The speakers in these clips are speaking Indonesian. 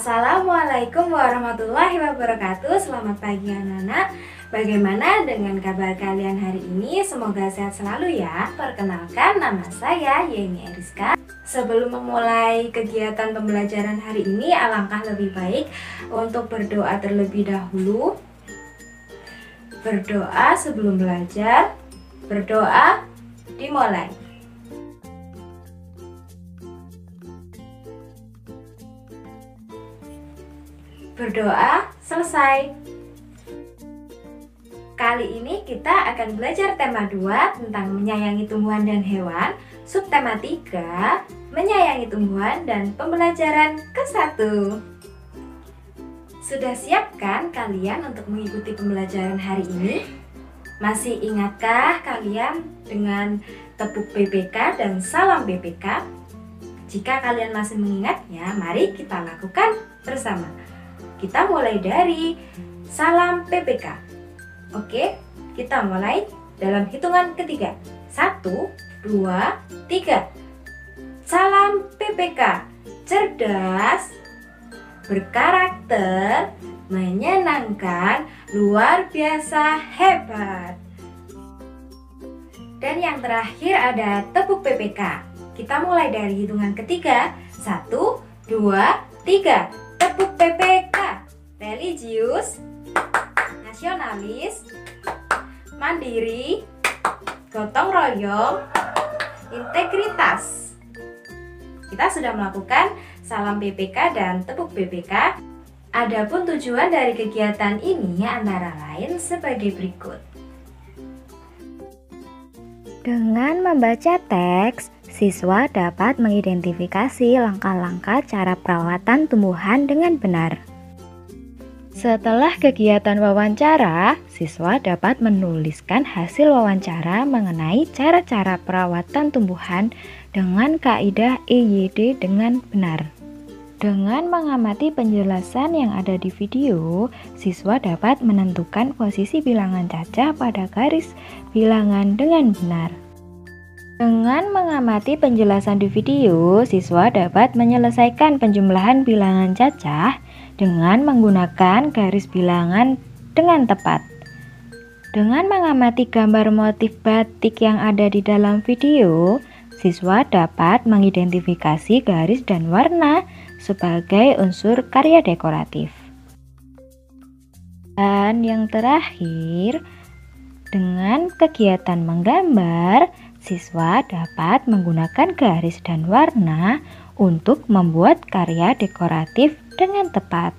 Assalamualaikum warahmatullahi wabarakatuh. Selamat pagi anak-anak. Bagaimana dengan kabar kalian hari ini? Semoga sehat selalu ya. Perkenalkan, nama saya Yeni Eriska. Sebelum memulai kegiatan pembelajaran hari ini, alangkah lebih baik untuk berdoa terlebih dahulu. Berdoa sebelum belajar. Berdoa dimulai. Berdoa selesai. Kali ini kita akan belajar tema 2 tentang menyayangi tumbuhan dan hewan, subtema 3 menyayangi tumbuhan, dan pembelajaran ke-1. Sudah siapkan kalian untuk mengikuti pembelajaran hari ini? Masih ingatkah kalian dengan tepuk BPK dan salam BPK? Jika kalian masih mengingatnya, mari kita lakukan bersama. Kita mulai dari salam PPK. Oke, kita mulai dalam hitungan ketiga. 1, 2, 3. Salam PPK. Cerdas, berkarakter, menyenangkan, luar biasa, hebat. Dan yang terakhir ada tepuk PPK. Kita mulai dari hitungan ketiga. 1, 2, 3. Tepuk PPK. Religius, nasionalis, mandiri, gotong royong, integritas. Kita sudah melakukan salam PPK dan tepuk PPK. Adapun tujuan dari kegiatan ini antara lain sebagai berikut. Dengan membaca teks, siswa dapat mengidentifikasi langkah-langkah cara perawatan tumbuhan dengan benar. Setelah kegiatan wawancara, siswa dapat menuliskan hasil wawancara mengenai cara-cara perawatan tumbuhan dengan kaidah EYD dengan benar. Dengan mengamati penjelasan yang ada di video, siswa dapat menentukan posisi bilangan cacah pada garis bilangan dengan benar. Dengan mengamati penjelasan di video, siswa dapat menyelesaikan penjumlahan bilangan cacah dengan menggunakan garis bilangan dengan tepat. Dengan mengamati gambar motif batik yang ada di dalam video, siswa dapat mengidentifikasi garis dan warna sebagai unsur karya dekoratif. Dan yang terakhir, dengan kegiatan menggambar, siswa dapat menggunakan garis dan warna untuk membuat karya dekoratif dengan tepat.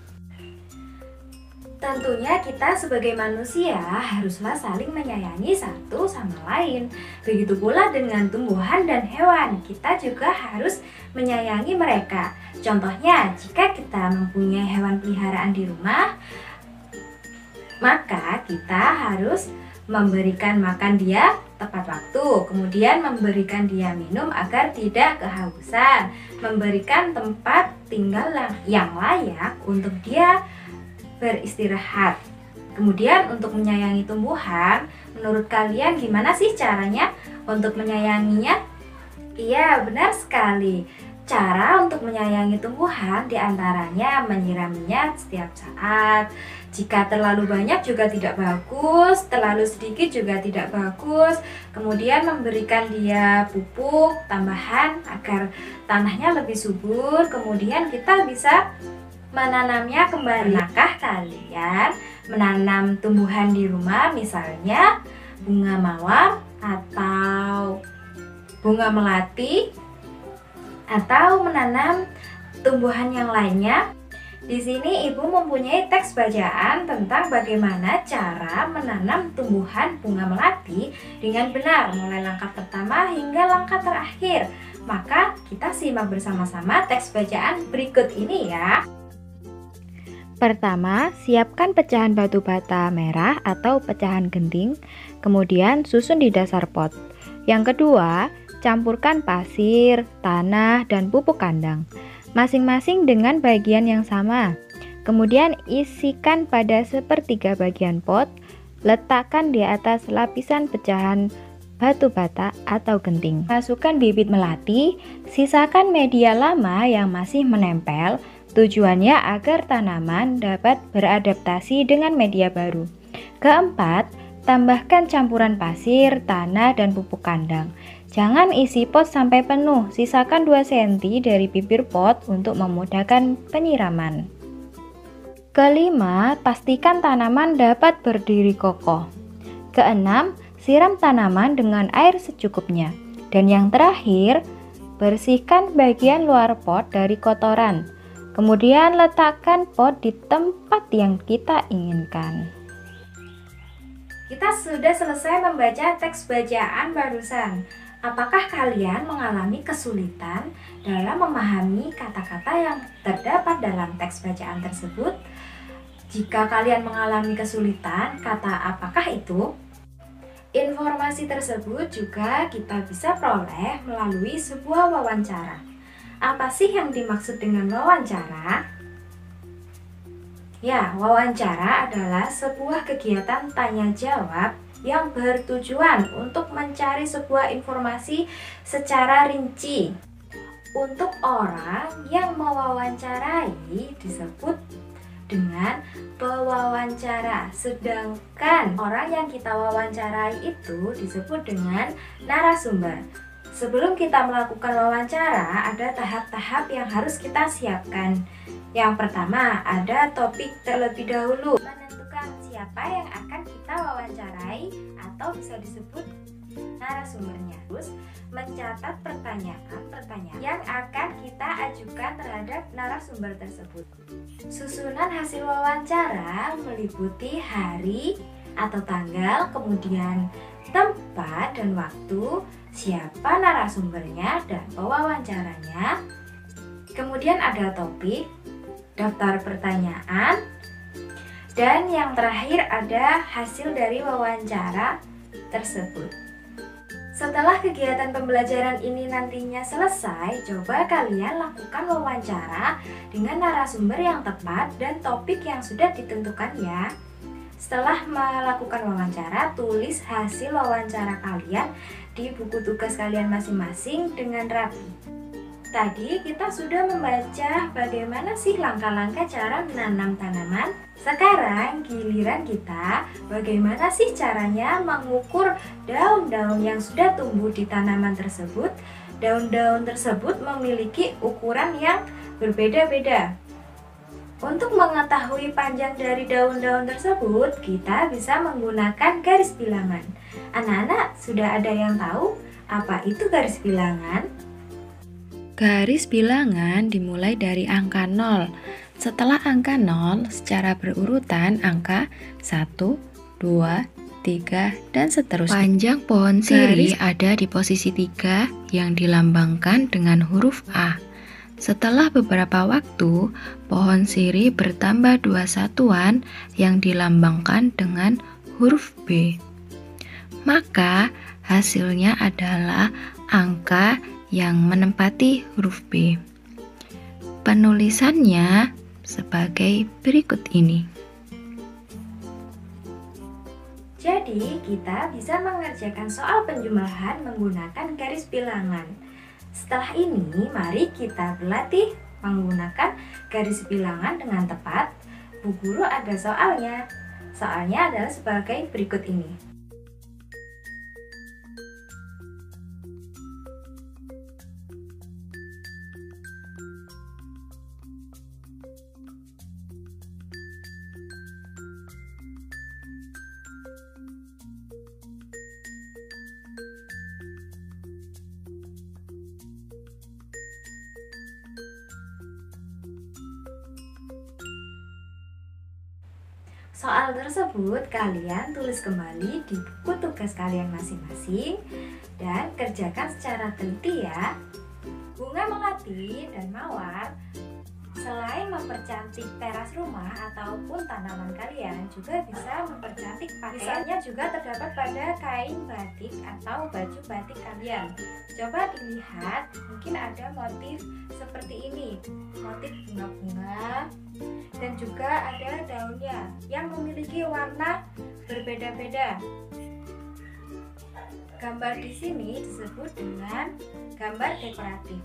Tentunya kita sebagai manusia haruslah saling menyayangi satu sama lain. Begitu pula dengan tumbuhan dan hewan, kita juga harus menyayangi mereka. Contohnya, jika kita mempunyai hewan peliharaan di rumah, maka kita harus memberikan makan dia tepat waktu, kemudian memberikan dia minum agar tidak kehausan, memberikan tempat tinggal yang layak untuk dia beristirahat. Kemudian untuk menyayangi tumbuhan, menurut kalian gimana sih caranya untuk menyayanginya? Iya, benar sekali. Cara untuk menyayangi tumbuhan diantaranya menyiraminya setiap saat. Jika terlalu banyak juga tidak bagus, terlalu sedikit juga tidak bagus. Kemudian memberikan dia pupuk tambahan agar tanahnya lebih subur. Kemudian kita bisa menanamnya kembali. Pernahkah kalian menanam tumbuhan di rumah, misalnya bunga mawar atau bunga melati, atau menanam tumbuhan yang lainnya? Di sini Ibu mempunyai teks bacaan tentang bagaimana cara menanam tumbuhan bunga melati dengan benar, mulai langkah pertama hingga langkah terakhir. Maka kita simak bersama-sama teks bacaan berikut ini ya. Pertama, siapkan pecahan batu bata merah atau pecahan genting, kemudian susun di dasar pot. Yang kedua, campurkan pasir, tanah, dan pupuk kandang, masing-masing dengan bagian yang sama. Kemudian isikan pada sepertiga bagian pot, letakkan di atas lapisan pecahan batu bata atau genting. Masukkan bibit melati, sisakan media lama yang masih menempel, Tujuannya agar tanaman dapat beradaptasi dengan media baru. Keempat, tambahkan campuran pasir, tanah, dan pupuk kandang. Jangan isi pot sampai penuh, sisakan 2 cm dari bibir pot untuk memudahkan penyiraman. Kelima, pastikan tanaman dapat berdiri kokoh. Keenam, siram tanaman dengan air secukupnya. Dan yang terakhir, bersihkan bagian luar pot dari kotoran. Kemudian letakkan pot di tempat yang kita inginkan. Kita sudah selesai membaca teks bacaan barusan. Apakah kalian mengalami kesulitan dalam memahami kata-kata yang terdapat dalam teks bacaan tersebut? Jika kalian mengalami kesulitan, kata apakah itu? Informasi tersebut juga kita bisa peroleh melalui sebuah wawancara. Apa sih yang dimaksud dengan wawancara? Ya, wawancara adalah sebuah kegiatan tanya-jawab yang bertujuan untuk mencari sebuah informasi secara rinci. Untuk orang yang mewawancarai disebut dengan pewawancara, sedangkan orang yang kita wawancarai itu disebut dengan narasumber. Sebelum kita melakukan wawancara, ada tahap-tahap yang harus kita siapkan. Yang pertama, ada topik terlebih dahulu, menentukan siapa yang akan kita wawancarai atau bisa disebut narasumbernya. Terus, mencatat pertanyaan yang akan kita ajukan terhadap narasumber tersebut. Susunan hasil wawancara meliputi hari atau tanggal, kemudian tempat dan waktu, siapa narasumbernya dan pewawancaranya. Kemudian ada topik, daftar pertanyaan, dan yang terakhir ada hasil dari wawancara tersebut. Setelah kegiatan pembelajaran ini nantinya selesai, coba kalian lakukan wawancara dengan narasumber yang tepat dan topik yang sudah ditentukan ya. Setelah melakukan wawancara, tulis hasil wawancara kalian di buku tugas kalian masing-masing dengan rapi. Tadi kita sudah membaca bagaimana sih langkah-langkah cara menanam tanaman. Sekarang giliran kita bagaimana sih caranya mengukur daun-daun yang sudah tumbuh di tanaman tersebut. Daun-daun tersebut memiliki ukuran yang berbeda-beda. Untuk mengetahui panjang dari daun-daun tersebut, kita bisa menggunakan garis bilangan. Anak-anak sudah ada yang tahu apa itu garis bilangan? Garis bilangan dimulai dari angka 0. Setelah angka 0, secara berurutan angka 1, 2, 3, dan seterusnya. Panjang pohon sirih ada di posisi 3 yang dilambangkan dengan huruf A. Setelah beberapa waktu, pohon sirih bertambah 2 satuan yang dilambangkan dengan huruf B. Maka hasilnya adalah angka yang menempati huruf B. Penulisannya sebagai berikut ini. Jadi, kita bisa mengerjakan soal penjumlahan menggunakan garis bilangan. Setelah ini, mari kita berlatih menggunakan garis bilangan dengan tepat. Bu Guru ada soalnya. Soalnya adalah sebagai berikut ini. Soal tersebut kalian tulis kembali di buku tugas kalian masing-masing dan kerjakan secara teliti ya. Bunga melati dan mawar selain mempercantik teras rumah ataupun tanaman kalian juga bisa mempercantik pakaiannya juga terdapat pada kain batik atau baju batik kalian. Coba dilihat, mungkin ada motif seperti ini, motif bunga-bunga, dan juga ada daunnya yang memiliki warna berbeda-beda. Gambar di sini disebut dengan gambar dekoratif.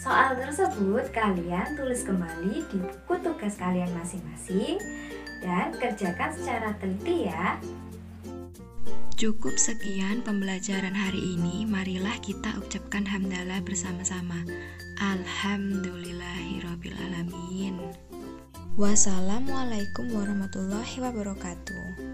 Soal tersebut kalian tulis kembali di buku tugas kalian masing-masing dan kerjakan secara teliti ya. Cukup sekian pembelajaran hari ini. Marilah kita ucapkan hamdalah bersama-sama. Alhamdulillahirrabbilalamin. Wassalamualaikum warahmatullahi wabarakatuh.